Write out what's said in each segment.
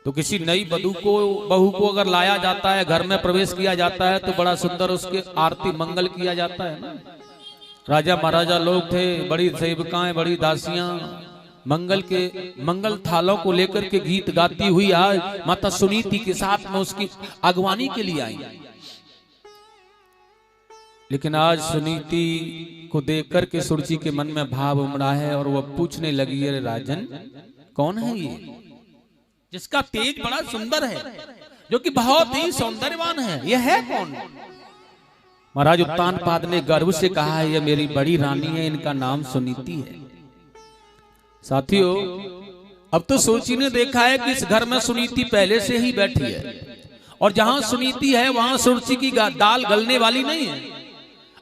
तो किसी नई बहू को अगर लाया जाता है, घर में प्रवेश किया जाता है, तो बड़ा सुंदर उसके आरती मंगल किया जाता है ना। राजा महाराजा लोग थे, बड़ी सेविकाएं, बड़ी दासियां मंगल थालों को लेकर के गीत गाती हुई आज माता सुनीति के साथ में उसकी अगवानी के लिए आई। लेकिन आज सुनीति को देख करके सुरची के मन में भाव उमड़ा है और वह पूछने लगी, अरे राजन, कौन है ये जिसका तेज बड़ा सुंदर है, जो कि बहुत ही सौंदर्यवान है, यह है कौन? महाराज उत्तानपाद ने गर्व से कहा है, यह मेरी बड़ी रानी है, इनका नाम सुनीति है। साथियों, अब तो सुरची ने देखा है कि इस घर में सुनीति पहले से ही बैठी है और जहां सुनीति है वहां सुरची की दाल गलने वाली नहीं है।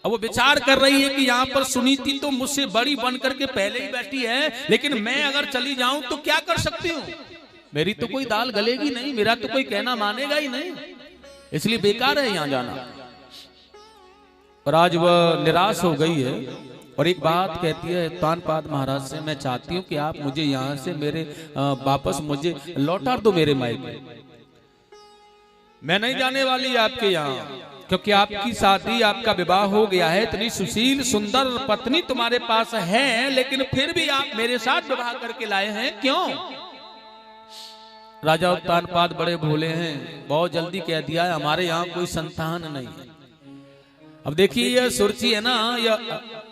अब वो विचार कर रही है कि यहाँ पर सुनीति तो मुझसे बड़ी बन करके पहले ही बैठी है, लेकिन मैं अगर चली जाऊं तो क्या कर सकती हूँ? मेरी तो कोई दाल गलेगी नहीं, मेरा तो कोई कहना मानेगा ही नहीं, इसलिए बेकार है यहाँ जाना। और आज वह निराश हो गई है और एक बात कहती है उत्तानपाद महाराज से, मैं चाहती हूँ कि आप मुझे यहाँ से मेरे वापस मुझे लौटा दो मेरे मायके। मैं नहीं जाने वाली आपके यहाँ, क्योंकि आपकी शादी, आपका विवाह हो गया है, इतनी सुशील सुंदर पत्नी तुम्हारे पास है, लेकिन फिर भी आप मेरे साथ विवाह करके लाए हैं, क्यों? राजा उत्तानपाद बड़े भोले हैं, बहुत जल्दी कह दिया है हमारे यहाँ कोई संतान नहीं है। अब देखिए यह सुरची है ना, यह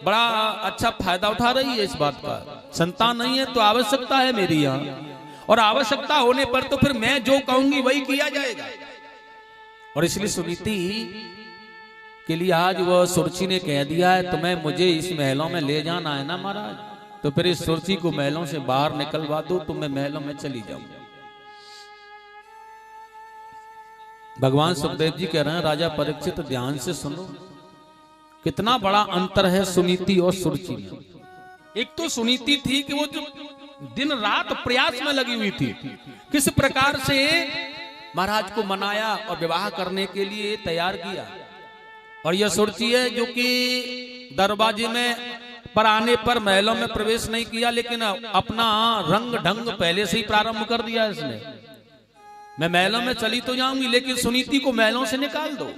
बड़ा अच्छा फायदा उठा रही है इस बात का। संतान नहीं है तो आवश्यकता है मेरी यहाँ, और आवश्यकता होने पर तो फिर मैं जो कहूंगी वही किया जाएगा। और इसलिए सुनीति के लिए आज वह सुरची ने कह दिया है, तुम्हें मुझे इस महलों में ले जाना है ना महाराज, तो फिर इस सुरची को महलों से बाहर निकलवा दो तो मैं महलों में चली जाऊंगा। भगवान सुखदेव जी कह रहे हैं, राजा परीक्षित ध्यान से सुनो, कितना बड़ा अंतर है सुनीति और सुरची में। एक तो सुनीति थी कि वो जो दिन रात प्रयास में लगी हुई थी, किस प्रकार से महाराज को मनाया और विवाह करने के लिए तैयार किया। और यह सुरची है जो कि दरवाजे में पर आने पर महलों में प्रवेश नहीं किया, लेकिन अपना रंग ढंग पहले से ही प्रारंभ कर दिया इसने। मैं महलों में चली तो जाऊंगी, लेकिन सुनीति को महलों से निकाल दो।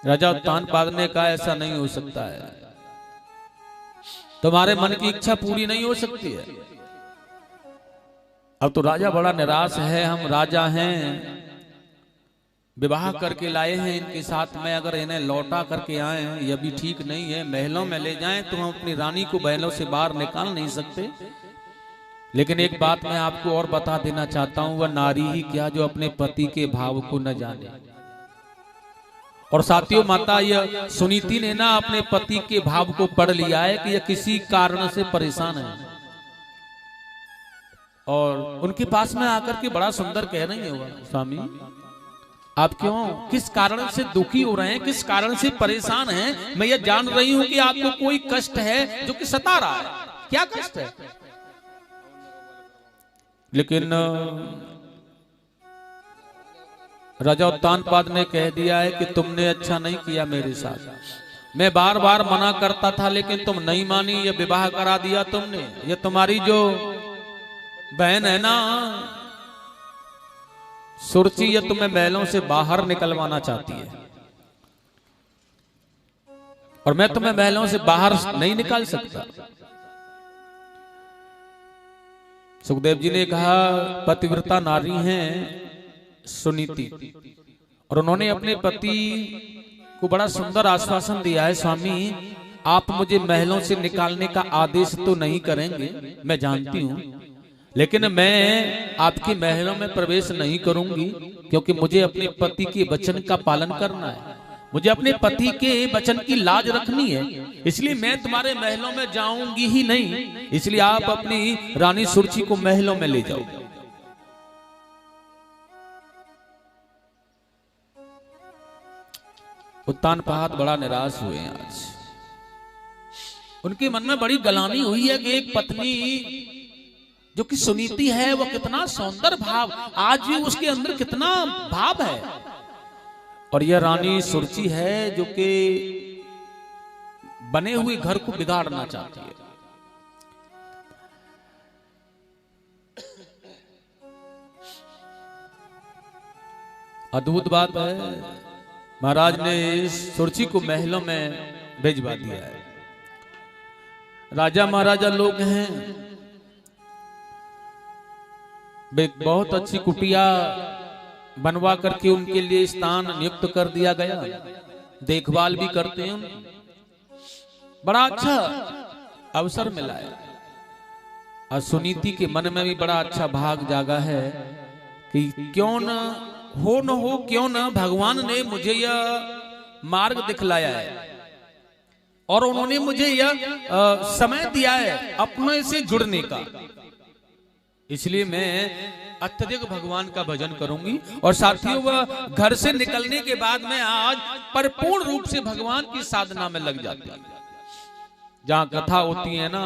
राजा उत्तानपाद ने कहा, ऐसा नहीं हो सकता है, तुम्हारे मन की इच्छा पूरी नहीं हो सकती है। अब तो राजा बड़ा निराश है, हम राजा हैं, विवाह करके लाए हैं, इनके साथ में अगर इन्हें लौटा करके आए यह भी ठीक नहीं है। महलों में ले जाएं तो हम अपनी रानी को महलों से बाहर निकाल नहीं सकते। लेकिन एक बात मैं आपको और बता देना चाहता हूं, वह नारी ही क्या जो अपने पति के भाव को न जाने। और साथियों, माता यह सुनीति ने ना अपने पति के भाव को पढ़ लिया है कि यह किसी कारण से परेशान है, और उनके पास में आकर के बड़ा सुंदर कह रही है, स्वामी आप क्यों, किस कारण से दुखी हो रहे हैं, किस कारण से परेशान हैं? मैं ये जान रही हूं कि आपको कोई कष्ट है जो कि सता रहा है। क्या कष्ट है? लेकिन राजा उत्तानपाद ने कह दिया है कि तुमने अच्छा नहीं किया मेरे साथ। मैं बार बार मना करता था लेकिन तुम नहीं मानी, ये विवाह करा दिया तुमने। ये तुम्हारी जो बहन है ना सुरची, ये तुम्हें महलों से बाहर निकलवाना चाहती है, और मैं तुम्हें महलों से बाहर नहीं निकाल सकता। सुखदेव जी ने कहा, पतिव्रता नारी हैं सुनीति, और उन्होंने अपने पति को बड़ा सुंदर आश्वासन दिया है, स्वामी आप मुझे महलों से निकालने का आदेश तो नहीं करेंगे, मैं जानती हूं, लेकिन मैं आपके महलों में प्रवेश नहीं करूंगी, क्योंकि मुझे अपने पति के वचन का पालन करना है, मुझे अपने पति के वचन की लाज रखनी है, इसलिए मैं तुम्हारे महलों में जाऊंगी ही नहीं। इसलिए आप अपनी रानी सुरची को महलों में ले जाओ। उत्तानपाद बड़ा निराश हुए हैं आज। उनके मन में बड़ी गलानी हुई है कि एक पत्नी जो कि सुनीति है, वो कितना सौंदर्य भाव, आज भी उसके अंदर कितना भाव है, और यह रानी सुरची है जो कि बने हुए घर को बिगाड़ना चाहती है। अद्भुत बात है, महाराज ने इस सुरची को महलों में भेजवा दिया है। राजा महाराजा लोग हैं, बहुत अच्छी कुटिया बनवा करके उनके लिए स्थान नियुक्त कर दिया गया, देखभाल भी करते हैं, बड़ा अच्छा अवसर मिला है। और सुनीति के मन में भी बड़ा अच्छा भाग जागा है कि क्यों न हो क्यों न भगवान ने मुझे यह मार्ग दिखलाया है और उन्होंने मुझे यह समय दिया है अपने से जुड़ने का, इसलिए मैं अत्यधिक भगवान का भजन करूंगी। और साथियों, वह घर से निकलने के बाद मैं आज परिपूर्ण रूप से भगवान की साधना में लग जाती हूँ। जहां कथा होती है ना,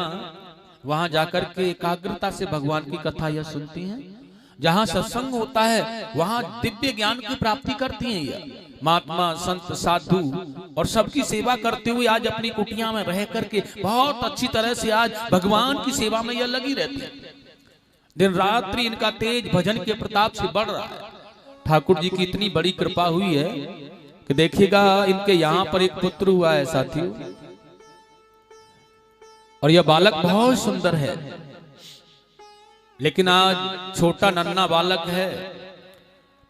वहां जाकर के एकाग्रता से भगवान की कथा यह सुनती हैं। जहां सत्संग होता है वहां दिव्य ज्ञान की प्राप्ति करती हैं यह महात्मा संत साधु, और सबकी सेवा करते हुए आज अपनी कुटिया में रह करके बहुत अच्छी तरह से आज भगवान की सेवा में यह लगी रहती है। दिन रात्रि इनका तेज भजन के प्रताप से बढ़ रहा है। ठाकुर जी की इतनी बड़ी कृपा हुई है कि देखिएगा, इनके यहाँ पर एक पुत्र हुआ है साथियों, और यह बालक बहुत सुंदर है, लेकिन आज छोटा नन्हा बालक है,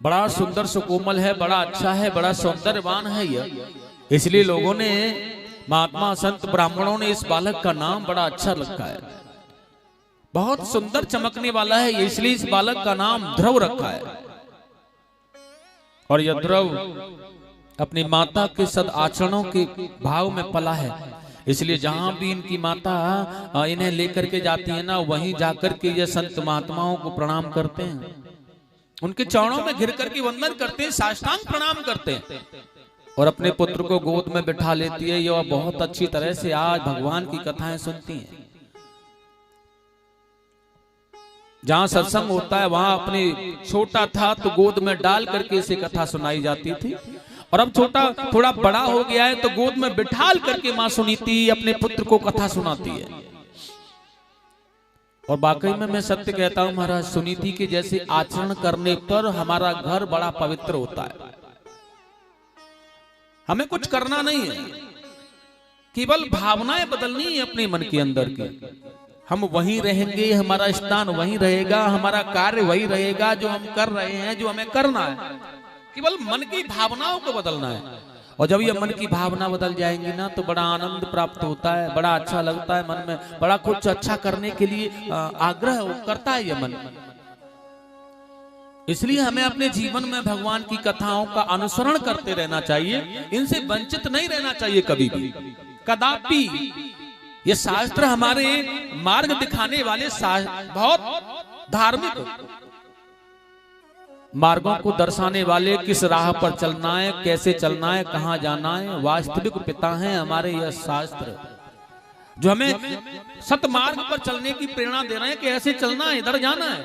बड़ा सुंदर सुकोमल है, बड़ा अच्छा है, बड़ा सौंदर्यवान है यह। इसलिए लोगों ने, महात्मा संत ब्राह्मणों ने इस बालक का नाम बड़ा अच्छा रखा है, बहुत सुंदर चमकने वाला है, इसलिए इस बालक का नाम ध्रुव रखा है। और यह ध्रुव अपनी माता के सद आचरणों के भाव में पला है, इसलिए जहां भी इनकी माता इन्हें लेकर के जाती है ना, वहीं जाकर के ये संत महात्माओं को प्रणाम करते हैं, उनके चरणों में घिर करके वंदन करते हैं, साष्टांग प्रणाम करते हैं, और अपने पुत्र को गोद में बिठा लेती है। यह बहुत अच्छी तरह से आज भगवान की कथाएं सुनती हैं। जहां सत्संग होता है वहां अपने छोटा था तो गोद में डाल करके इसे कथा सुनाई जाती थी, और अब छोटा थोड़ा बड़ा हो गया है तो गोद में बिठाल करके मां सुनीति अपने पुत्र को कथा सुनाती है। और वाकई में मैं सत्य कहता हूं महाराज, सुनीति के जैसे आचरण करने पर हमारा घर बड़ा पवित्र होता है। हमें कुछ करना नहीं है, केवल भावनाएं बदलनी है अपने मन के अंदर की। हम वहीं रहेंगे, हमारा स्थान वहीं रहेगा, हमारा कार्य वही रहेगा जो हम कर रहे हैं, जो हमें करना है। केवल मन की भावनाओं को बदलना है, और जब ये मन की भावना बदल जाएंगी ना तो बड़ा आनंद प्राप्त होता है, बड़ा अच्छा लगता है, मन में बड़ा कुछ अच्छा करने के लिए आग्रह करता है ये मन। इसलिए हमें अपने जीवन में भगवान की कथाओं का अनुसरण करते रहना चाहिए, इनसे वंचित नहीं रहना चाहिए कभी भी, कदापि। ये शास्त्र हमारे मार्ग दिखाने वाले बहुत धार्मिक मार्गों को दर्शाने वाले, किस राह पर चलना है, कैसे चलना है, कहां जाना है, वास्तविक पिता हैं हमारे यह शास्त्र, जो हमें सतमार्ग पर चलने की प्रेरणा दे रहे हैं कि ऐसे चलना है, इधर जाना है।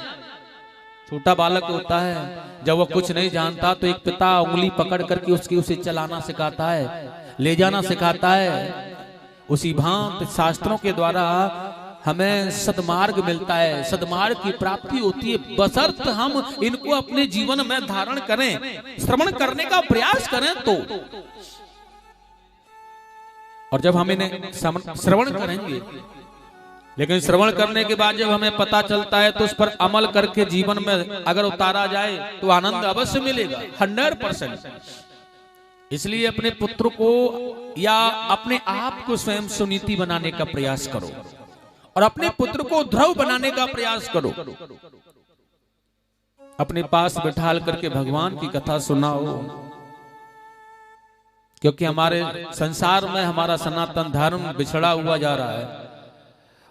छोटा बालक होता है, जब वो कुछ नहीं जानता तो एक पिता उंगली पकड़ करके उसे चलाना सिखाता है, ले जाना सिखाता है। उसी भांति शास्त्रों के द्वारा हमें सदमार्ग मिलता है, सदमार्ग की प्राप्ति होती है, बशर्ते हम इनको अपने जीवन में धारण करें, श्रवण करने का प्रयास करें तो। और जब हम इन्हें श्रवण करेंगे, लेकिन श्रवण करने के बाद जब हमें पता चलता है तो उस पर अमल करके जीवन में अगर उतारा जाए तो आनंद अवश्य मिलेगा 100%। इसलिए अपने पुत्र को या अपने आप को स्वयं सुनीति बनाने का प्रयास करो, और अपने पुत्र को ध्रुव बनाने का प्रयास करो। अपने पास बिठाल करके भगवान की कथा सुनाओ, क्योंकि हमारे संसार में हमारा सनातन धर्म बिछड़ा हुआ जा रहा है।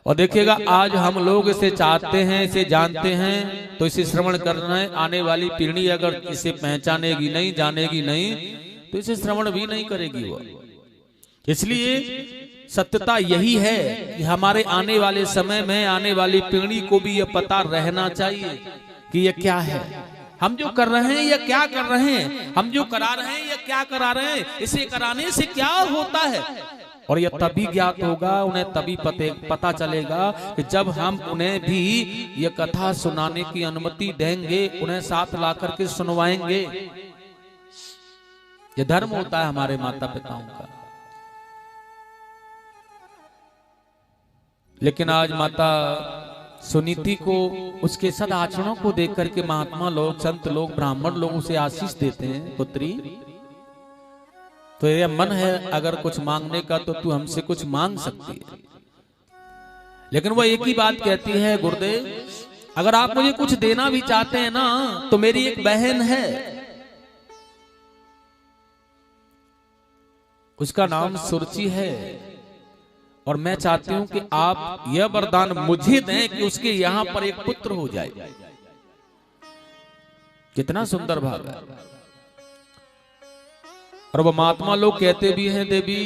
और देखिएगा, आज हम लोग इसे चाहते हैं, इसे जानते हैं, तो इसे श्रवण करना है। आने वाली पीढ़ी अगर इसे पहचानेगी नहीं, जानेगी नहीं, तो इसे श्रवण भी नहीं करेगी वो। इसलिए सत्यता यही है कि हमारे आने वाले समय में आने वाली पीढ़ी को भी यह पता रहना चाहिए कि यह क्या है, हम जो कर रहे हैं या क्या कर रहे हैं, हम जो करा रहे हैं या क्या करा रहे हैं, इसे कराने से क्या होता है। और यह तभी ज्ञात होगा, उन्हें तभी पता चलेगा कि जब हम उन्हें भी यह कथा सुनाने की अनुमति देंगे, उन्हें साथ ला करके सुनवाएंगे। ये धर्म होता है हमारे माता पिताओं का। लेकिन आज माता सुनीति को उसके सद आचरणों को देख करके महात्मा लोग, संत लोग, ब्राह्मण लोग उसे आशीष देते हैं, पुत्री तो ये मन है अगर कुछ मांगने का तो तू हमसे कुछ मांग सकती है। लेकिन वो एक ही बात कहती है, गुरुदेव अगर आप मुझे कुछ देना भी चाहते हैं ना तो मेरी एक बहन है, उसका नाम सुरुचि है, और मैं चाहती हूं कि आप यह वरदान मुझे दें कि उसके यहां पर एक पुत्र हो जाए। कितना सुंदर भाव है। और वो महात्मा लोग कहते भी हैं, देवी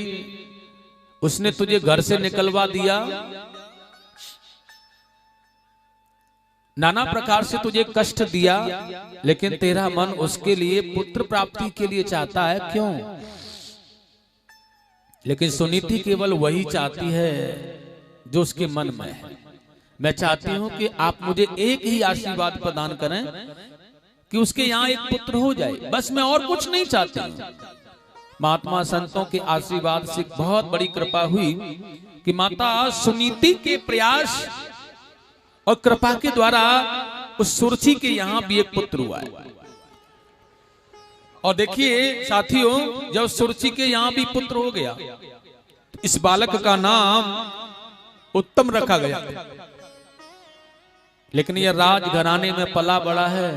उसने तुझे घर से निकलवा दिया, नाना प्रकार से तुझे कष्ट दिया, लेकिन तेरा मन उसके लिए पुत्र प्राप्ति के लिए चाहता है, क्यों? लेकिन सुनीति केवल वही चाहती है जो उसके मन में है। मैं चाहती हूं कि आप मुझे एक ही आशीर्वाद प्रदान करें कि उसके यहां एक पुत्र हो जाए, बस मैं और कुछ नहीं चाहती। महात्मा संतों के आशीर्वाद से बहुत बड़ी कृपा हुई कि माता सुनीति के प्रयास और कृपा के द्वारा उस सुरुचि के यहां भी एक पुत्र हुआ है। और देखिए साथियों, जब सुरुचि के यहां भी पुत्र हो गया, इस बालक का नाम उत्तम रखा गया। लेकिन यह राजघराने में पला बड़ा है,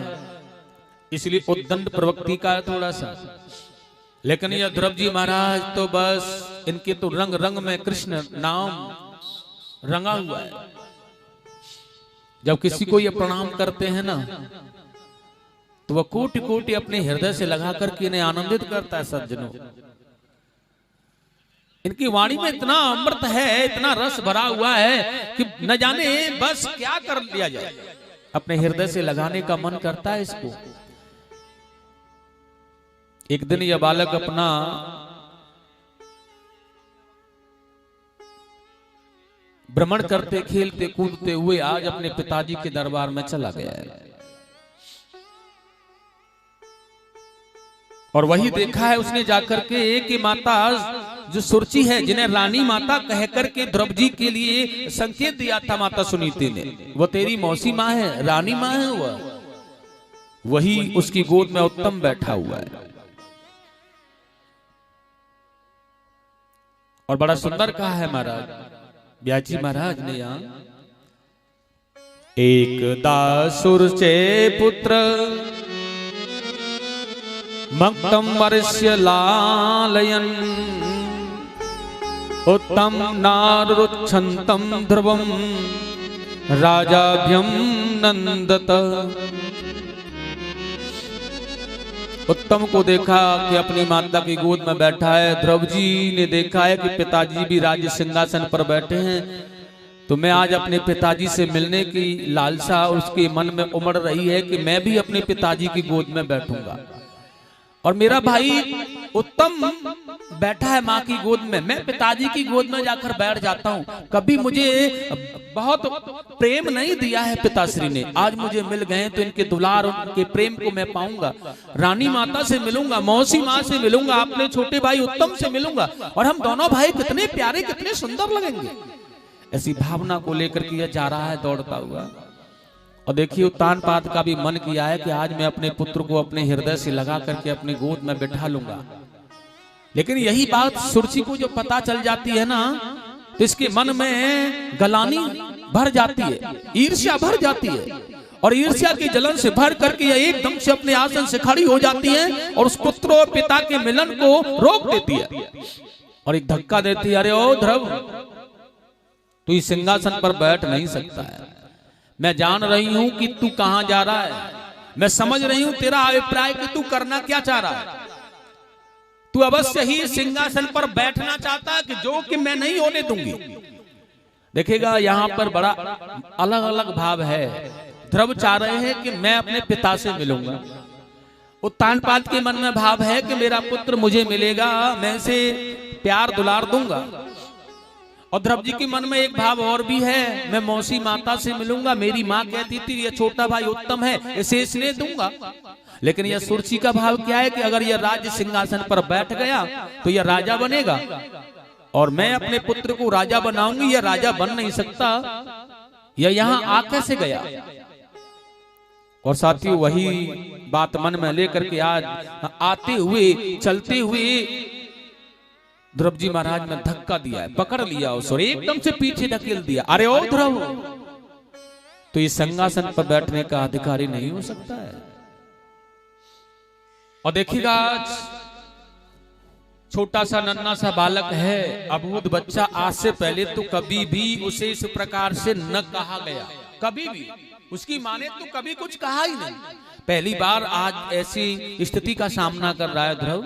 इसलिए उद्दंड प्रवृत्ति का है थोड़ा सा। लेकिन यह ध्रुव जी महाराज तो बस इनके तो रंग रंग में कृष्ण नाम रंगा हुआ है। जब किसी को ये प्रणाम करते हैं ना तो वह कोटि कोटि अपने हृदय से लगा करके इन्हें आनंदित करता है। सज्जनों, इनकी वाणी में इतना अमृत है, इतना रस भरा हुआ है कि न जाने बस क्या कर लिया जाए, अपने हृदय से लगाने का मन करता है इसको। एक दिन यह बालक अपना भ्रमण करते खेलते कूदते हुए आज अपने पिताजी के दरबार में चला गया है, और वही देखा है उसने जाकर के कि माता जो सुरुचि है, जिन्हें रानी माता कह करके ध्रुव जी के लिए संकेत दिया था माता सुनीति ने, वो तेरी मौसी माँ है, रानी माँ है, वही उसकी गोद में उत्तम बैठा हुआ है। और बड़ा सुंदर कहा है महाराज ब्याजी महाराज ने यहाँ, एक दासुर चे पुत्र मक्तम वर्ष्य लालयन उत्तम नारुच्छन्तम ध्रुवम राजाभ्यम नंदत। उत्तम को देखा कि अपनी माता की गोद में बैठा है, ध्रुव जी ने देखा है कि पिताजी भी राज्य सिंहासन पर बैठे हैं, तो मैं आज अपने पिताजी से मिलने की लालसा उसके मन में उमड़ रही है कि मैं भी अपने पिताजी की गोद में बैठूंगा। और मेरा भाई उत्तम बैठा है माँ की गोद में, मैं पिताजी की गोद में जाकर बैठ जाता हूँ। कभी मुझे बहुत प्रेम नहीं दिया है पिताश्री ने, आज मुझे मिल गए तो इनके दुलार के प्रेम को मैं पाऊंगा। रानी माता से मिलूंगा, मौसी माँ से मिलूंगा, अपने छोटे भाई उत्तम से मिलूंगा, और हम दोनों भाई कितने प्यारे कितने सुंदर लगेंगे। ऐसी भावना को लेकर के यह जा रहा है दौड़ता हुआ। और देखिए उत्तानपाद का भी मन किया है कि आज मैं अपने पुत्र को अपने हृदय से लगा करके अपनी गोद में बिठा लूंगा। लेकिन यही बात सुरुचि को जो पता चल जाती है ना, तो इसके मन में गलानी भर जाती है, ईर्ष्या भर जाती है, और ईर्ष्या के जलन से भर करके यह एकदम से अपने आसन से खड़ी हो जाती है और उस पुत्र और पिता के मिलन को रोक देती है और एक धक्का देती है, अरे ओ ध्रुव, तू इस सिंहासन पर बैठ नहीं सकता है। मैं जान रही हूं कि तू कहां जा रहा है, मैं समझ रही हूं तेरा अभिप्राय कि तू करना क्या चाह रहा है। तू अवश्य ही सिंहासन पर बैठना चाहता है कि जो कि मैं नहीं होने दूंगी। देखिएगा यहां पर बड़ा अलग अलग भाव है। ध्रुव चाह रहे हैं कि मैं अपने पिता से मिलूंगा, उत्तानपाद के मन में भाव है कि मेरा पुत्र मुझे मिलेगा, मैं इसे प्यार दुलार दूंगा। और द्रौपदी के मन में एक भाव और भी है, मैं मौसी माता से मिलूंगा, मेरी माँ कहती थी ये छोटा भाई उत्तम है, इसे स्नेह दूंगा। लेकिन यह सुरुचि का भाव क्या है कि अगर यह राज्य सिंहासन पर बैठ गया तो यह राजा बनेगा, और मैं अपने पुत्र को राजा बनाऊंगी, यह राजा बन नहीं सकता, यह यहाँ आ कैसे गया। और साथियों वही बात मन में लेकर के आज आते हुए चलते हुए द्रौपदी महाराज ने धक्का दिया है, पकड़ लिया उस और एकदम से पीछे धकेल दिया। अरे ओ ध्रुव, तो इस सिंहासन पर बैठने का अधिकारी नहीं हो सकता है। और देखिएगा आज छोटा सा नन्हा सा बालक है, अबूझ बच्चा, आज से पहले तो कभी भी उसे इस प्रकार से न कहा गया, कभी भी उसकी माँ ने तो कभी कुछ कहा ही नहीं। पहली बार आज ऐसी स्थिति का सामना कर रहा है ध्रुव,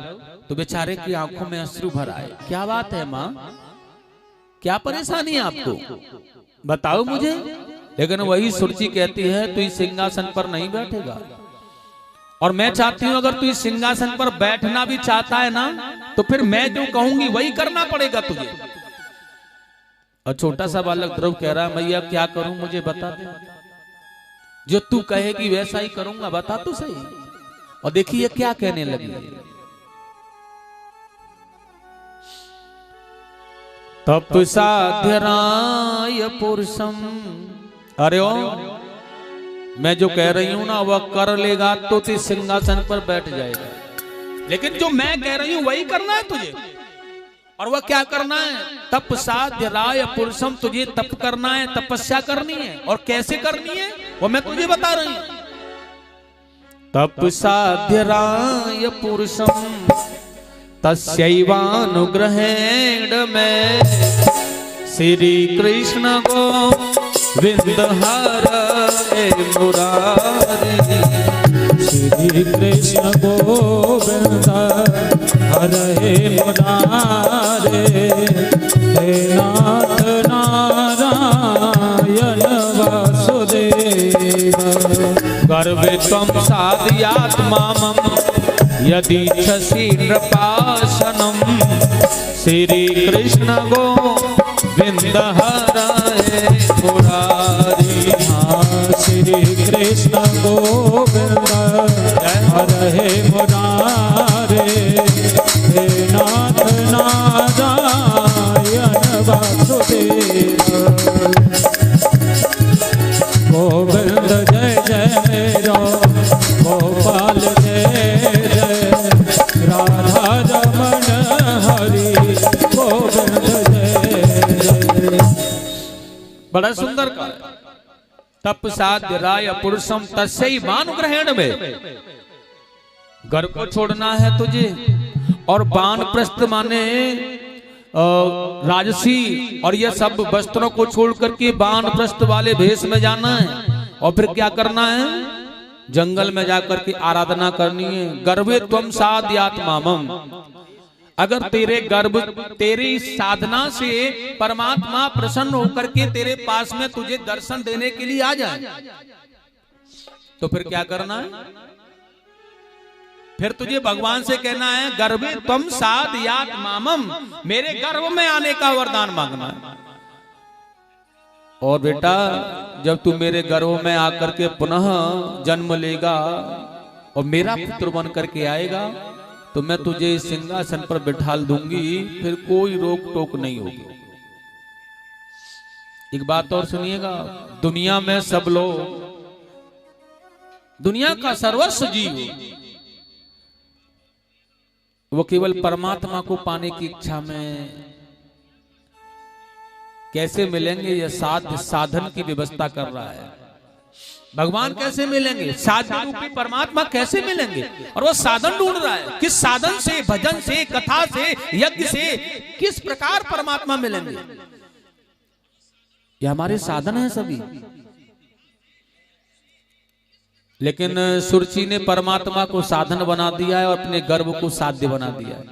तो बेचारे की आंखों में अश्रु भर आए। क्या बात है माँ, क्या परेशानी है आपको, बताओ मुझे। लेकिन वही सुरुचि कहती है तू इस सिंहासन पर नहीं बैठेगा, और मैं चाहती हूं अगर तू इस सिंहासन पर बैठना भी चाहता है ना, तो फिर मैं जो कहूंगी वही करना पड़ेगा तुझे। और छोटा सा बालक ध्रुव कह रहा है मैया क्या करूं, मुझे बता दे, जो तू कहेगी वैसा ही करूंगा, बता तो सही। और देखिए क्या कहने लगी, तप साध्य राय पुरुषम। अरे ओ, मैं जो कह रही हूं ना वह कर लेगा तो तू सिंहासन पर बैठ जाएगा, लेकिन जो मैं कह रही हूं वही करना है तुझे। और वह क्या करना है, तप साध्य राय पुरुषम, तुझे तप करना है, तपस्या करनी है। और कैसे करनी है वो मैं तुझे बता रही हूं। तप साध्य राय पुरुषम तस्यैवानुग्रहेण में श्री कृष्ण गोविंद हरे मुरारी। श्री कृष्ण गोविंद हरे मुरारे, हे नाथ नारायण वासुदेव। गर्वे त्वं साधयात्मामं यदीच्छसि नृपासनं, श्री कृष्ण गोविंद हरे मुरारी। श्री कृष्ण गोविंद हरे मुरारे, हे नाथ नारायण वासुदेव। गोविंद जय जय मेरो गोपाल जय जय, राधा रमण हरि गोविंद जय जय। बड़ा सुंदर का तप साध्य राय पुरुषम तस्यैवानुग्रहेण में, घर को छोड़ना है तुझे, और वानप्रस्थ माने राजसी और ये सब वस्त्रों को छोड़ करके वानप्रस्थ वाले भेष में जाना है। और फिर क्या करना है, जंगल में जाकर के आराधना करनी है। गर्भे त्वं साधयात्मामं, अगर तेरे गर्भ तेरी साधना से परमात्मा प्रसन्न होकर के तेरे पास में तुझे दर्शन देने के लिए आ जाए, तो फिर क्या करना है, फिर तुझे भगवान से कहना है गर्भे त्वं साधयात्मामं, मेरे गर्भ में आने का वरदान मांगना है। और बेटा जब तू मेरे गर्भ में आकर के पुनः जन्म लेगा और मेरा पुत्र बन करके आएगा, तो मैं तुझे इस सिंहासन पर बिठाल दूंगी, फिर कोई रोक टोक नहीं होगी। एक बात और सुनिएगा, दुनिया में सब लोग, दुनिया का सर्वस्व जीव वो केवल परमात्मा को पाने की इच्छा में कैसे मिलेंगे, यह साध्य साधन की व्यवस्था कर रहा है। भगवान कैसे मिलेंगे, साध्य रूपी परमात्मा कैसे मिलेंगे, और वो साधन ढूंढ रहा है। किस साधन से, भजन से, कथा से, यज्ञ से, किस प्रकार परमात्मा मिलेंगे, ये हमारे साधन है सभी। लेकिन सुरुचि ने परमात्मा को साधन बना दिया है और अपने गर्भ को साध्य बना दिया है।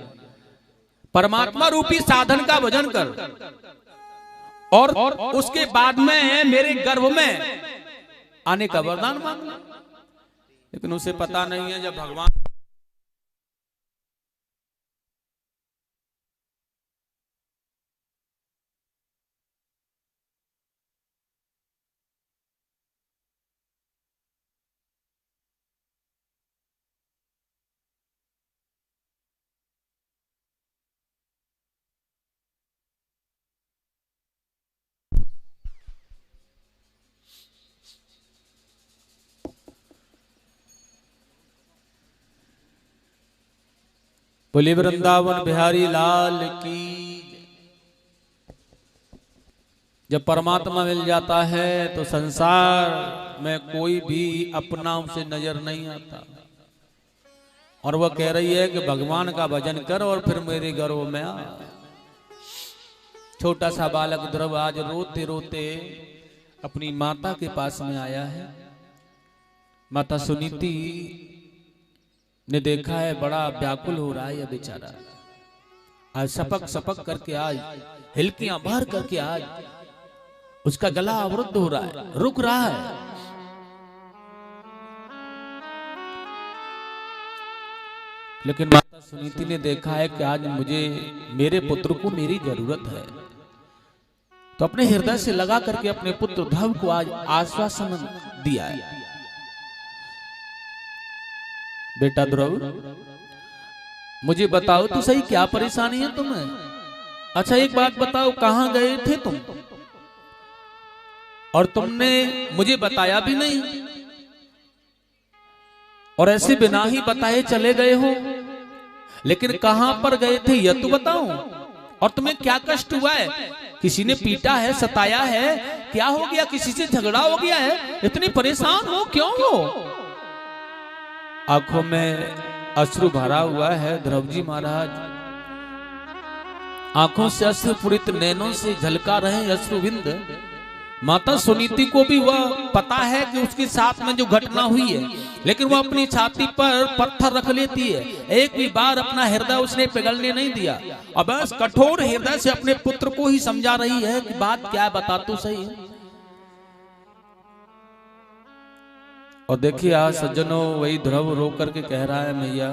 परमात्मा रूपी साधन का भजन कर, और उसके बाद में मेरे गर्भ में आने का वरदान मांगना। लेकिन उसे पता नहीं है जब भगवान बोले वृंदावन बिहारी लाल की। जब परमात्मा मिल जाता है तो संसार में कोई भी अपना उसे नजर नहीं आता। और वह कह रही है कि भगवान का भजन कर और फिर मेरे गर्भ में आ। छोटा सा बालक ध्रुव आज रोते रोते अपनी माता के पास में आया है। माता सुनीति ने देखा है बड़ा व्याकुल हो रहा है यह बेचारा। आज सपक सपक करके आज हिलकियां भर करके आज उसका गला अवरुद्ध हो रहा है, रुक रहा है। लेकिन माता सुनीति ने देखा है कि आज मुझे मेरे पुत्र को मेरी जरूरत है, तो अपने हृदय से लगा करके अपने पुत्र ध्रुव को आज आश्वासन दिया है। बेटा ध्रुव, मुझे बताओ तो सही क्या परेशानी है तुम्हें। अच्छा एक बात बताओ, कहां गए थे तुम और तुमने मुझे बताया भी नहीं, और ऐसे बिना ही बताए चले गए हो। लेकिन कहां पर गए थे यह तो बताओ, और तुम्हें क्या कष्ट हुआ है? किसी ने पीटा है, सताया है, क्या हो गया? किसी से झगड़ा हो गया है? इतनी परेशान हो क्यों हो? आंखों में अश्रु भरा हुआ है ध्रुव जी महाराज। आंखों से अश्रु पूरित नैनों से झलका रहे अश्रुबिंद। माता सुनीति को भी वह पता है कि उसके साथ में जो घटना हुई है, लेकिन वह अपनी छाती पर पत्थर रख लेती है। एक भी बार अपना हृदय उसने पिघलने नहीं दिया, और बस कठोर हृदय से अपने पुत्र को ही समझा रही है कि बात क्या है, बता तो सही। और देखिए आज सज्जनों, वही ध्रुव रो करके कह रहा है, मैया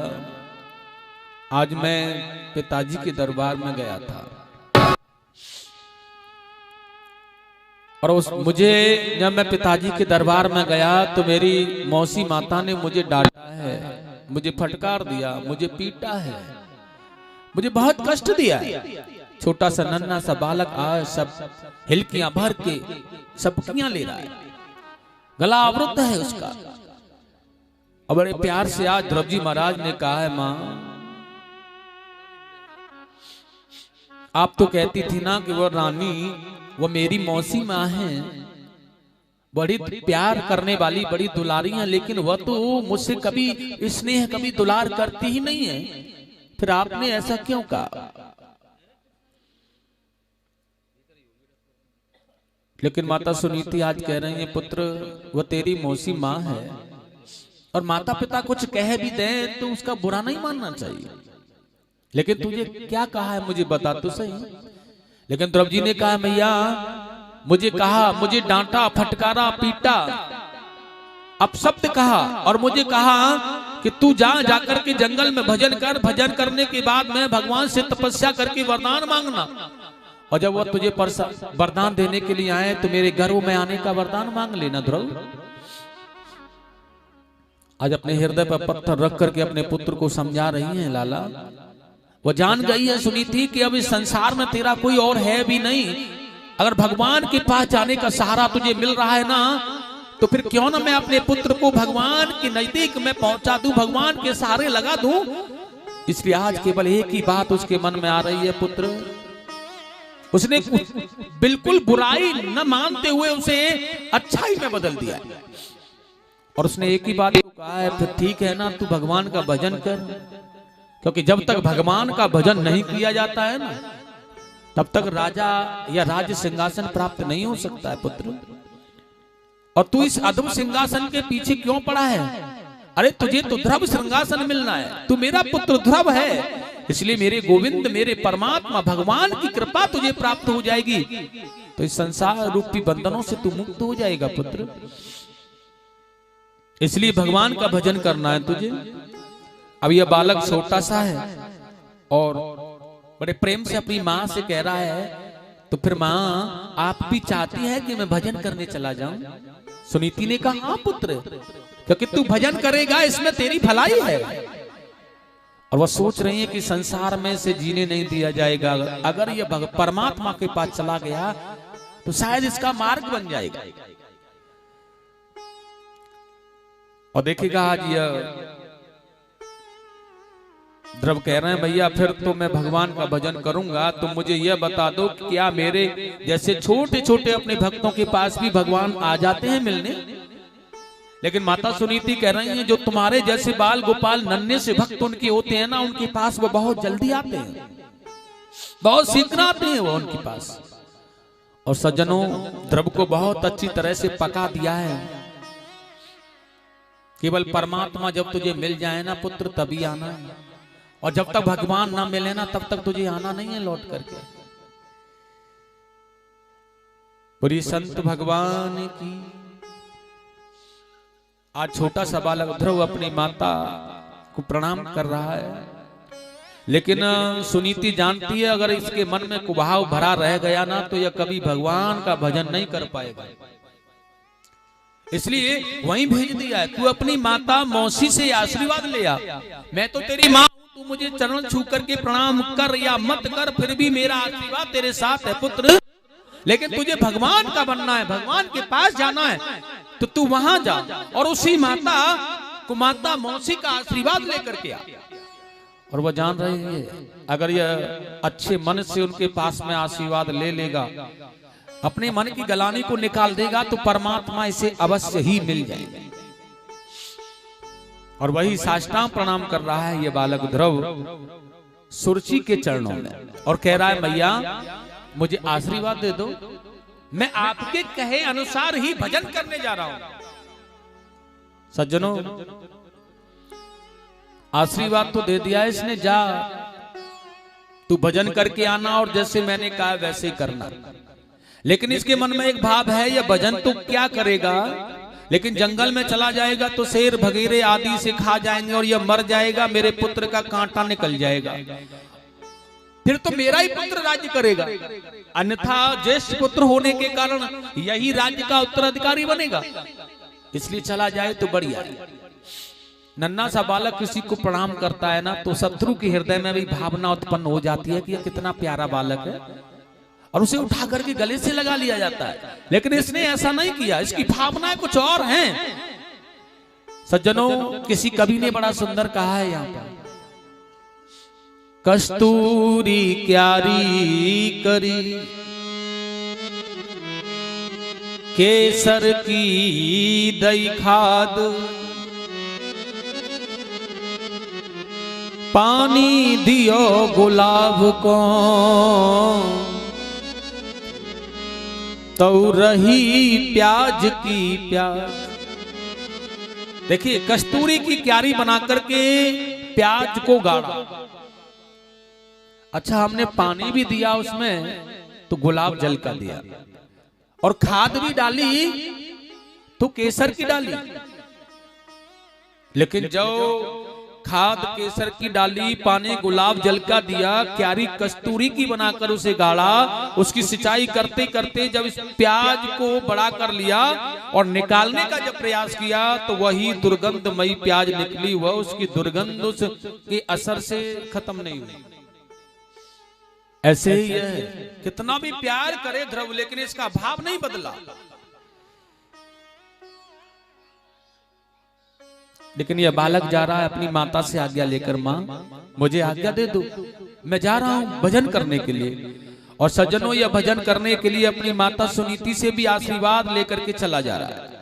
आज मैं पिताजी के दरबार में गया था, और मुझे जब मैं पिताजी के दरबार में गया तो मेरी मौसी माता ने मुझे डांटा है, मुझे फटकार दिया, मुझे पीटा है, मुझे बहुत कष्ट दिया है। छोटा सा नन्हा सा बालक आज सब हिलकियां भर के सबकियां ले रहा है, गला अवरुद्ध है उसका। और बड़े प्यार से आज ध्रुव जी महाराज ने कहा है, मां आप तो कहती थी ना कि वो रानी, वो मेरी मौसी माँ है, बड़ी प्यार करने वाली, बड़ी दुलारी है, लेकिन वह तो मुझसे कभी स्नेह कभी दुलार करती ही नहीं है, फिर आपने ऐसा क्यों कहा? लेकिन माता सुनीति आज कह रही है, पुत्र वह तेरी मौसी माँ है, और माता पिता कुछ कह भी दे तो उसका बुरा नहीं मानना चाहिए। लेकिन तुझे क्या कहा है मुझे बता तो सही। लेकिन ध्रुव जी ने कहा, मैया मुझे कहा, मुझे डांटा, फटकारा, पीटा, अपशब्द कहा, और मुझे कहा कि तू जाकर के जंगल में भजन कर, भजन करने के बाद में भगवान से तपस्या करके वरदान मांगना, और जब वो तुझे वरदान देने के लिए आए तो मेरे गर्भ में आने का वरदान मांग लेना। ध्रुव आज अपने हृदय पर पत्थर रख करके अपने पुत्र को समझा रही है। लाला वो जान गई है सुनीति कि अब इस संसार में तेरा कोई और है भी नहीं। अगर भगवान के पास जाने का सहारा तुझे मिल रहा है ना, तो फिर क्यों ना मैं अपने पुत्र को भगवान के नजदीक में पहुंचा दूं, भगवान के सहारे लगा दूं। इसलिए आज केवल एक ही बात उसके मन में आ रही है, पुत्र उसने बिल्कुल बुराई न मानते हुए उसे अच्छाई में बदल दिया, और उसने एक ही बात कहा है, फिर ठीक है ना, तू भगवान का भजन कर, क्योंकि जब तक भगवान का भजन नहीं किया जाता है ना, तब तक राजा या राज्य सिंहासन प्राप्त नहीं हो सकता है पुत्र। और तू इस अधम सिंहासन के पीछे क्यों पड़ा है? अरे तुझे तो ध्रुव सिंहासन मिलना है, तू मेरा पुत्र ध्रुव है, इसलिए मेरे गोविंद, मेरे परमात्मा भगवान की कृपा तुझे प्राप्त हो जाएगी, तो इस संसार रूपी बंधनों से तू मुक्त हो जाएगा पुत्र। इसलिए भगवान का भजन करना है तुझे। अब यह बालक छोटा सा है और बड़े प्रेम से अपनी माँ से कह रहा है, तो फिर माँ आप भी चाहती है कि मैं भजन करने चला जाऊं? सुनीति ने कहा, हाँ पुत्र, क्योंकि तू भजन करेगा इसमें तेरी भलाई है। और वह सोच रही है कि संसार में से जीने नहीं दिया जाएगा, अगर यह परमात्मा के पास चला गया तो शायद इसका मार्ग बन जाएगा। और देखिएगा आज यह ध्रुव कह रहे हैं भैया फिर तो मैं भगवान का भजन करूंगा, तुम मुझे यह बता दो कि क्या मेरे जैसे छोटे छोटे अपने भक्तों के पास भी भगवान आ जाते हैं मिलने? लेकिन माता सुनीति कह रही हैं जो तुम्हारे जैसे बाल गोपाल नन्हे से भक्त उनके होते हैं ना, उनके पास वो बहुत जल्दी आते हैं, बहुत शीघ्र आते हैं वो उनके पास। और सज्जनों, ध्रुव को बहुत अच्छी तरह से पका दिया है, केवल परमात्मा जब तुझे मिल जाए ना पुत्र तभी आना है, और जब तक भगवान ना मिले ना तब तक तुझे आना नहीं है लौट करके। पूरी संत भगवान की। आज छोटा सा बालक ध्रुव अपनी माता को प्रणाम कर रहा है, लेकिन सुनीति जानती है अगर इसके मन में कुभाव भरा रह गया ना तो यह कभी भगवान का भजन नहीं कर पाएगा, इसलिए वहीं भेज दिया है। तू अपनी माता मौसी से आशीर्वाद ले आ, मैं तो तेरी माँ हूं, तू मुझे चरण छू करके प्रणाम कर या मत कर, फिर भी मेरा आशीर्वाद तेरे साथ है पुत्र। लेकिन तुझे भगवान का बनना है, भगवान के पास जाना है, तो तू वहां जा और उसी माता को माता मौसी का आशीर्वाद लेकर के आ। और वह जान रही है अगर यह अच्छे मन से उनके पास में आशीर्वाद ले लेगा, अपने मन की गलानी को निकाल देगा, तो परमात्मा इसे अवश्य ही मिल जाएगा। और वही साष्टांग प्रणाम कर रहा है ये बालक ध्रुव सुरची के चरणों में, और कह रहा है मैया मुझे आशीर्वाद दे दो, मैं आपके कहे अनुसार ही भजन करने जा रहा हूं। सज्जनों, आशीर्वाद तो दे दिया इसने, जा तू भजन करके आना और जैसे मैंने कहा वैसे ही करना। लेकिन इसके मन में एक भाव है, यह भजन तो क्या करेगा, लेकिन जंगल में चला जाएगा तो शेर भगेरे आदि से खा जाएंगे और यह मर जाएगा, मेरे पुत्र का कांटा निकल जाएगा, फिर तो मेरा ही पुत्र राज्य करेगा, अन्यथा ज्येष्ठ पुत्र होने के कारण यही राज्य का उत्तराधिकारी बनेगा, इसलिए चला जाए तो बढ़िया। नन्हा सा बालक किसी को प्रणाम करता है ना तो शत्रु के हृदय में भी भावना उत्पन्न हो जाती है कि यह कितना प्यारा बालक है, और उसे उठा करके गले से लगा लिया जाता है। लेकिन इसने ऐसा नहीं किया, इसकी भावनाएं कुछ और हैं। सज्जनों, किसी कवि ने बड़ा सुंदर कहा है यहाँ पर, कस्तूरी क्यारी करी केसर की दई खाद, पानी दियो गुलाब को तो रही प्याज की प्याज। देखिए, कस्तूरी की क्यारी बना करके प्याज को गाड़ा, अच्छा हमने पानी भी दिया उसमें तो गुलाब जल का दिया, और खाद भी डाली तो केसर की डाली। लेकिन जो खाद केसर की डाली, पानी गुलाब जल का दिया, क्यारी कस्तूरी की बनाकर उसे गाड़ा, उसकी सिंचाई करते करते जब इस प्याज को बड़ा कर लिया और निकालने का जब प्रयास किया तो वही दुर्गंधमयी प्याज निकली, वह उसकी दुर्गंध उसके असर से खत्म नहीं हुई। ऐसे ही है, कितना भी प्यार करे ध्रुव लेकिन इसका भाव नहीं बदला। लेकिन यह बालक जा रहा है अपनी माता से आज्ञा लेकर, माँ मुझे आज्ञा दे दो, मैं जा रहा हूं भजन करने के लिए। और सज्जनों, यह भजन करने के लिए अपनी माता सुनीति से भी आशीर्वाद लेकर के चला जा रहा है।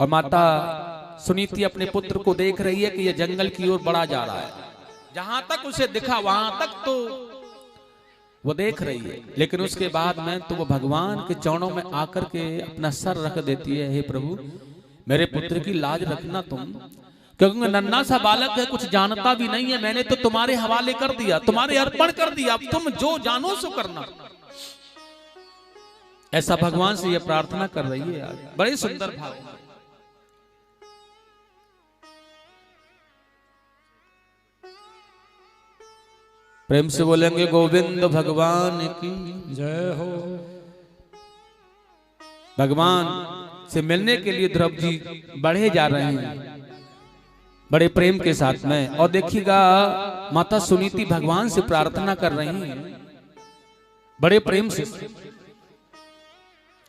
और माता सुनीति अपने पुत्र को देख रही है कि यह जंगल की ओर बढ़ा जा रहा है, जहां तक उसे दिखा वहां तक तो वो देख रही है, लेकिन उसके बाद में तो वो भगवान के चरणों में आकर के अपना सर रख देती है, हे प्रभु मेरे पुत्र की लाज रखना तुम, क्योंकि नन्हा सा बालक है, कुछ जानता भी नहीं है, मैंने तो तुम्हारे हवाले कर दिया, तुम्हारे अर्पण कर दिया, अब तुम जो जानो सो करना। ऐसा भगवान से यह प्रार्थना कर रही है। आज बड़े सुंदर भाव। प्रेम से बोलेंगे गोविंद भगवान की जय हो। भगवान से मिलने के लिए ध्रुव जी बढ़े जा रहे हैं बड़े प्रेम के साथ में, और देखिएगा माता सुनीति भगवान से प्रार्थना कर रही हैं बड़े प्रेम से,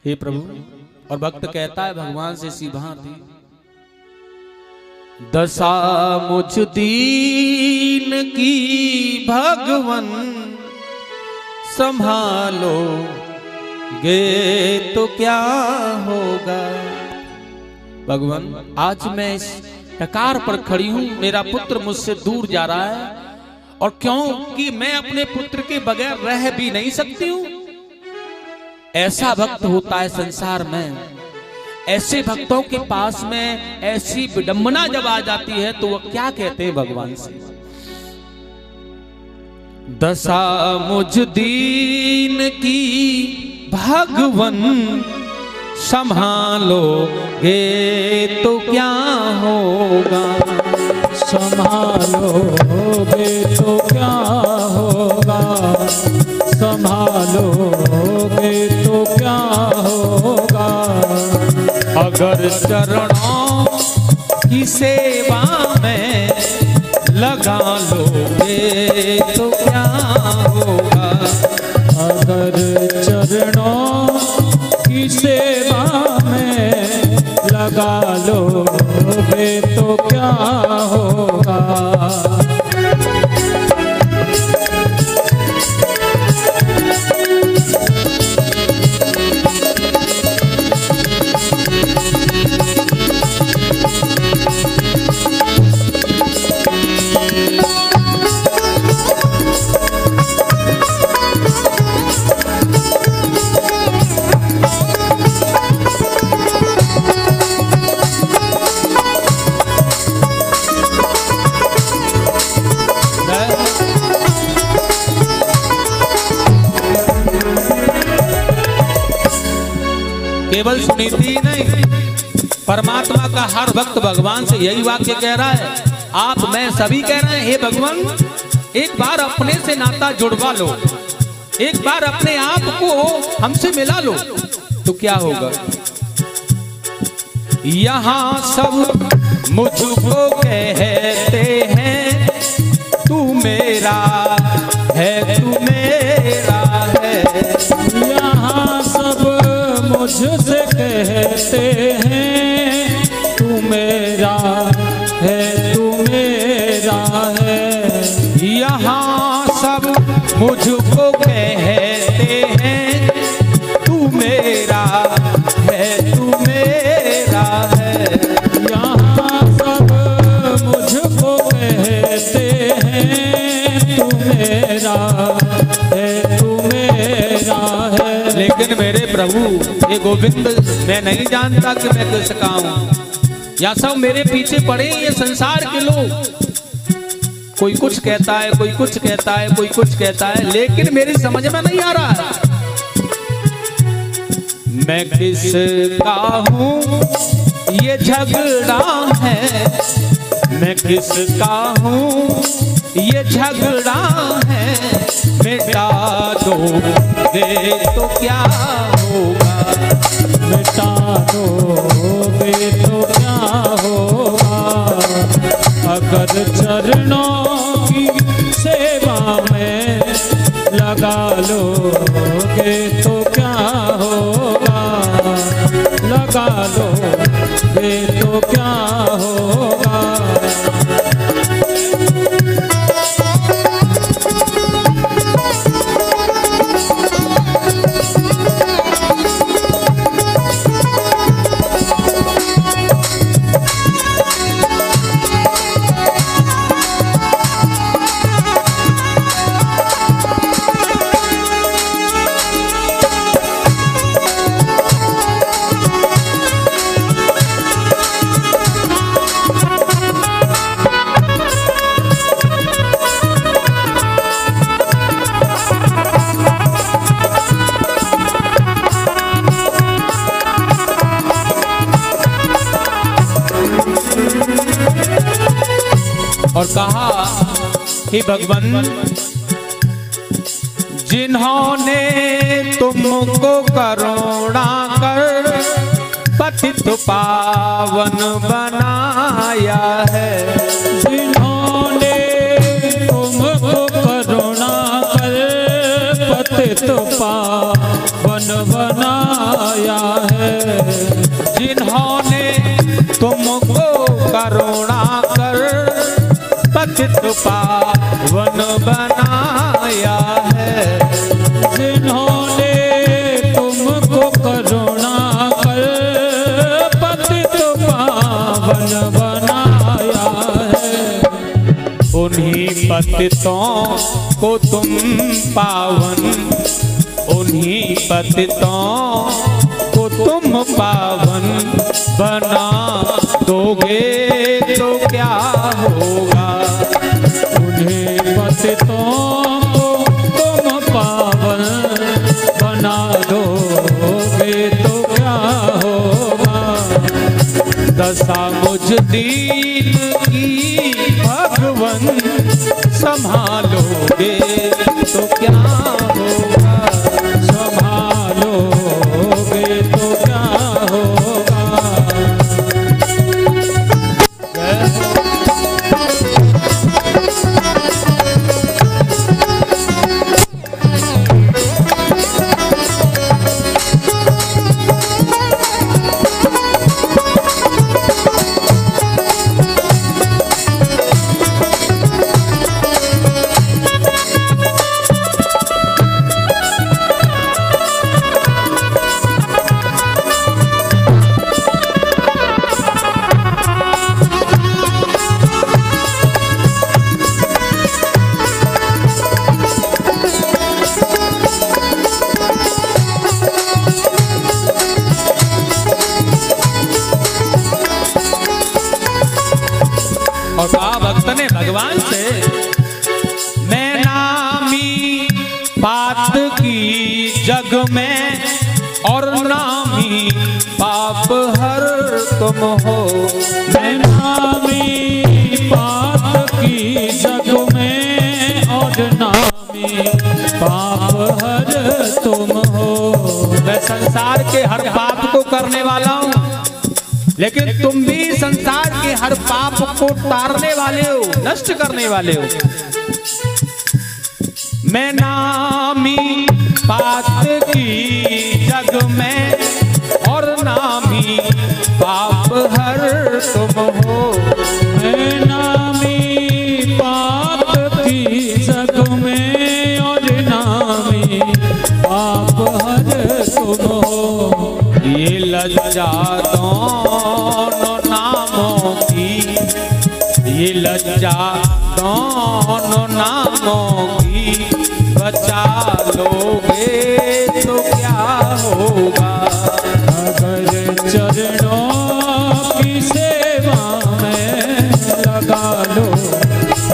हे प्रभु। और भक्त कहता है भगवान से सी भांति, दशा मुझ दीन की भगवन संभालो गे तो क्या होगा। भगवान आज मैं इस टकार पर खड़ी हूं, मेरा पुत्र मुझसे दूर जा रहा है और क्योंकि मैं अपने पुत्र के बगैर रह भी नहीं सकती हूं। ऐसा भक्त होता है संसार में, ऐसे भक्तों के पास में ऐसी विडंबना जब आ जाती है तो वो क्या कहते हैं भगवान से, दशा मुझ दीन की भगवन संभालोगे तो क्या होगा। संभालोगे तो क्या होगा, संभालोगे तो क्या होगा। अगर चरणों की सेवा में लगा लोगे तो क्या होगा। अगर चरणों की सेवा में लगा लोगे तो क्या होगा। केवल सुनीति नहीं, परमात्मा का हर भक्त भगवान से यही वाक्य कह रहा है। आप मैं सभी कह रहे हैं, हे भगवान एक बार अपने से नाता जुड़वा लो, एक बार अपने आप को हमसे मिला लो तो क्या होगा। यहाँ सब मुझको कहते हैं तू मेरा है, तू मेरा है। यहाँ सब मुझसे कहते हैं तू मेरा है, तू मेरा है। यहाँ सब मुझको कहते हैं तू मेरा है, तू मेरा है। यहाँ सब मुझको कहते हैं तू मेरा है, तू मेरा है। लेकिन मेरे प्रभु ये गोविंद मैं नहीं जानता कि मैं किसका हूँ। या सब मेरे पीछे पड़े ये संसार के लोग, कोई कुछ कहता है, कोई कुछ कहता है, कोई कुछ कहता है, लेकिन मेरी समझ में नहीं आ रहा है मैं किसका हूँ। ये झगड़ा है, मैं किसका हूँ, ये झगड़ा है। मिटा दोगे तो क्या होगा, मिटा दोगे तो क्या होगा। अगर चरणों की सेवा में लगा लोगे तो क्या होगा, लगा लोगे तो क्या होगा। और कहा हे भगवान जिन्होंने तुमको करुणा कर पतित पावन बनाया है, जिन्होंने तुमको करुणा कर पतित पावन बनाया है। जिन्होंने तुमको करुणा कर पतित पावन बनाया है। जिन्होंने तुमको करुणा कर पतित पावन बनाया है, उन्हीं पतितों को तुम पावन, उन्हीं पतितों को तुम पावन बना दोगे तो क्या होगा। उन्हीं पतितों को तुम पावन बना दोगे तो क्या होगा। दशा मुझ दीन की भगवन संभालोगे तो क्या होगा। संभालोगे तो क्या होगा। और कहा भक्त ने भगवान से, मैं नामी बात की जग में और नामी पाप हर तुम हो। मैं नामी बात की जग में और नामी पाप हर तुम हो। मैं संसार के हर पाप को करने वाला हूँ, लेकिन तुम भी संसार के हर पाप को तारने वाले हो, नष्ट करने वाले हो। मैं नामी बात की जग में और नामी पाप हर तुम हो। मैं नामी बात की जग में और नामी पाप हर तुम हो। ये लज्जा दोनों नामों की, ये लज्जा दोनों नामों की बचा लोगे तो क्या होगा। अगर चरणों की सेवा में लगा लो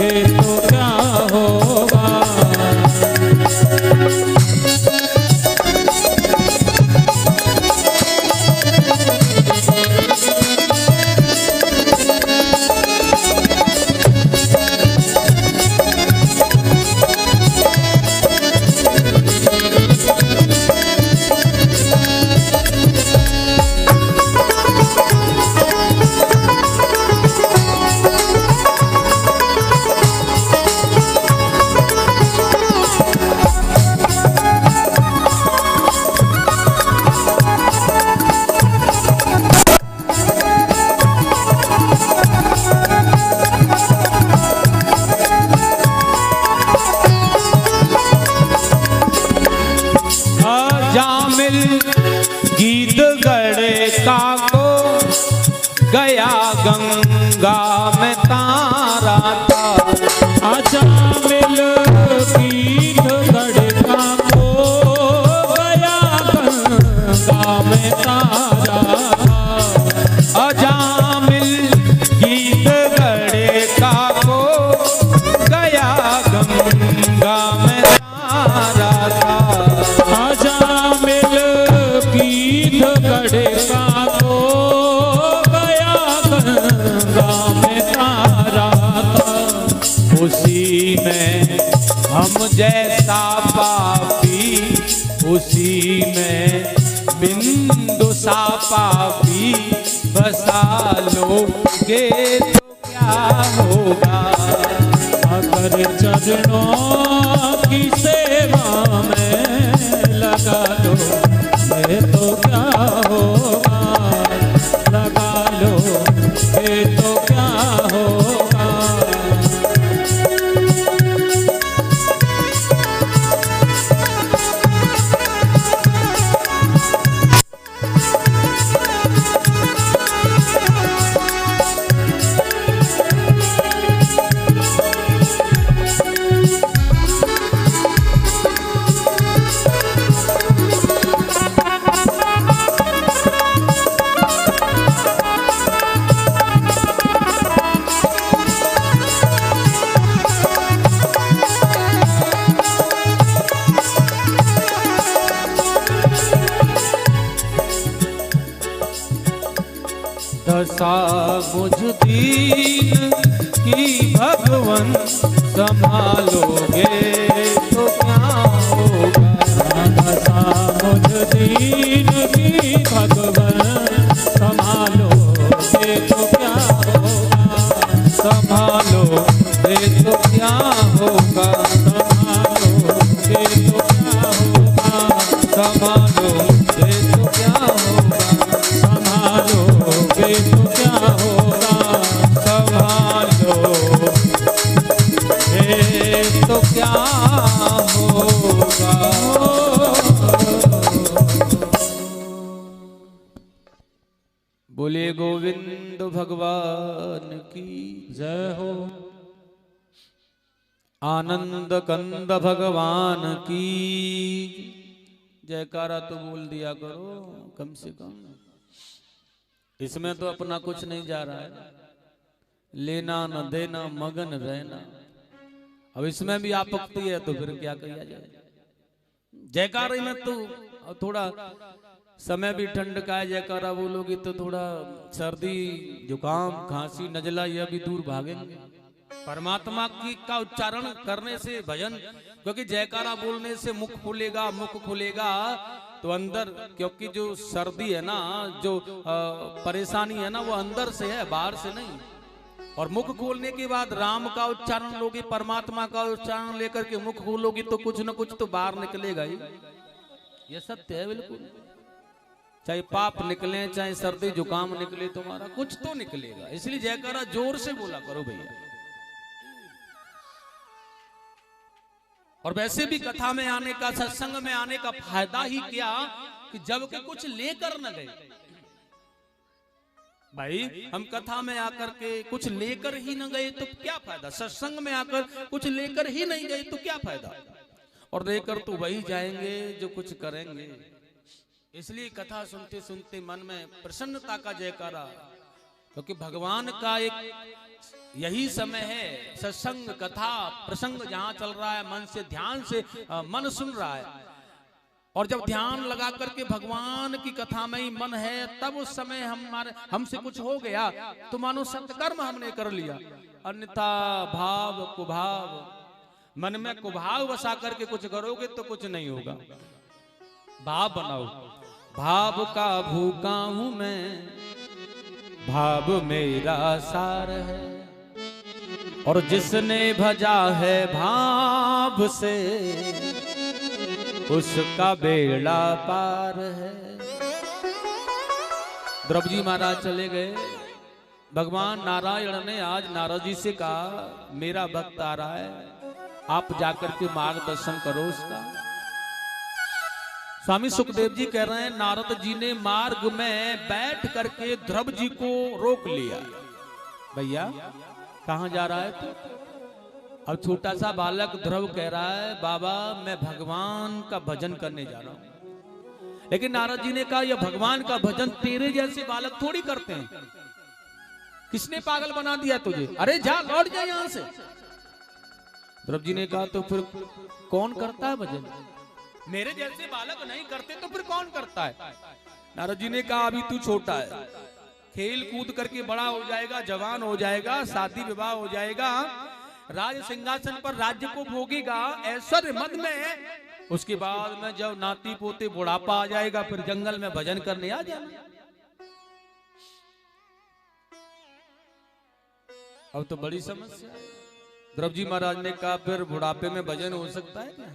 ये तो क्या होगा। गीत गड़े का को गया गंगा में तारा था। आजा मिल गीत गड़े का को गया गंगा में तारा था। आजा मिल गीत गड़े का को गया गंगा में तारा था। आजा मिल गीत गड़े का को गया गंगा में तारा था। उसी में हम जैसा पापी, उसी में बिंदु सा पापी बसा लोगे तो क्या होगा। अगर चरणों की सेवा में लगा लो ये तो क्या होगा। लगा लो दशा मुझ दीन की भगवन संभालोगे तो क्या होगा। दशा मुझ दीन की भगवन संभालोगे तो क्या होगा। संभालोगे तो क्या होगा। संभालोगे तो क्या होगा। संभालोगे तो क्या होगा। संभालोगे तो क्या होगा। संभालोगे तो क्या होगा। बोले गोविंद भगवान की जय हो। आनंद कंद भगवान की जयकारा तो बोल दिया करो कम से कम। इसमें तो अपना कुछ नहीं जा रहा है, लेना न देना मगन रहना। अब इसमें भी आपत्ति है तो फिर क्या किया जाए। जयकारे में तो थोड़ा समय भी ठंड का है, जयकारा बोलोगी तो थोड़ा सर्दी जुकाम खांसी नजला यह भी दूर भागेंगे। परमात्मा की का उच्चारण करने से भजन, क्योंकि जयकारा बोलने से मुख खुलेगा, मुख खुलेगा तो अंदर, क्योंकि जो सर्दी है ना, जो परेशानी है ना वो अंदर से है बाहर से नहीं। और मुख खोलने के बाद राम का उच्चारण लोगे, परमात्मा का उच्चारण लेकर के मुख खोलोगी तो कुछ न कुछ तो बाहर निकलेगा ही। ये सत्य है बिल्कुल। चाहे पाप निकले, चाहे सर्दी जुकाम निकले, तुम्हारा कुछ तो निकलेगा। इसलिए जयकारा जोर से बोला करो भैया। और वैसे भी कथा में आने का, सत्संग में आने का फायदा ही क्या कि जब के कुछ लेकर न गए। भाई हम कथा में आकर के कुछ लेकर ही न गए तो क्या फायदा। सत्संग में आकर कुछ लेकर ही नहीं गए तो क्या फायदा। और लेकर तो वही जाएंगे जो कुछ करेंगे। इसलिए कथा सुनते सुनते मन में प्रसन्नता का जयकारा, क्योंकि भगवान का एक यही समय है, सत्संग कथा प्रसंग जहां चल रहा है, मन से ध्यान से मन सुन रहा है। और जब ध्यान लगा करके भगवान की कथा में ही मन है, तब उस समय हमसे कुछ हो गया तो मानो सत्कर्म हमने कर लिया। अन्यथा भाव कुभाव, मन में कुभाव बसा करके कुछ करोगे तो कुछ नहीं होगा। भाव बनाओ, भाव का भूखा हूं मैं, भाव मेरा सार है। और जिसने भजा है भाव से, उसका बेड़ा पार है। द्रौपदी महाराज चले गए। भगवान नारायण ने आज नारद जी से कहा, मेरा भक्त आ रहा है, आप जाकर के मार्गदर्शन करो उसका। स्वामी सुखदेव जी कह रहे हैं, नारद जी ने मार्ग में बैठ करके ध्रुव जी को रोक लिया। भैया कहां जा रहा है तू? अब छोटा सा बालक ध्रुव कह रहा है, बाबा मैं भगवान का भजन करने जा रहा हूं। लेकिन नारद जी ने कहा, यह भगवान का भजन तेरे जैसे बालक थोड़ी करते हैं। किसने पागल बना दिया तुझे? अरे जा, लौट जा यहां से। ध्रुव जी ने कहा, तो फिर कौन करता है भजन? मेरे जैसे बालक नहीं करते तो फिर कौन करता है? नारद जी ने कहा, अभी तू छोटा है, खेल कूद करके बड़ा हो जाएगा, जवान हो जाएगा, शादी विवाह हो जाएगा, राज सिंहासन पर राज्य को भोगेगा ऐश्वर्य मद में। उसके बाद में जब नाती पोते बुढ़ापा आ जाएगा, फिर जंगल में भजन करने आ जाना। अब तो बड़ी समस्या है। ध्रुव जी महाराज ने कहा, फिर बुढ़ापे में भजन हो सकता है क्या?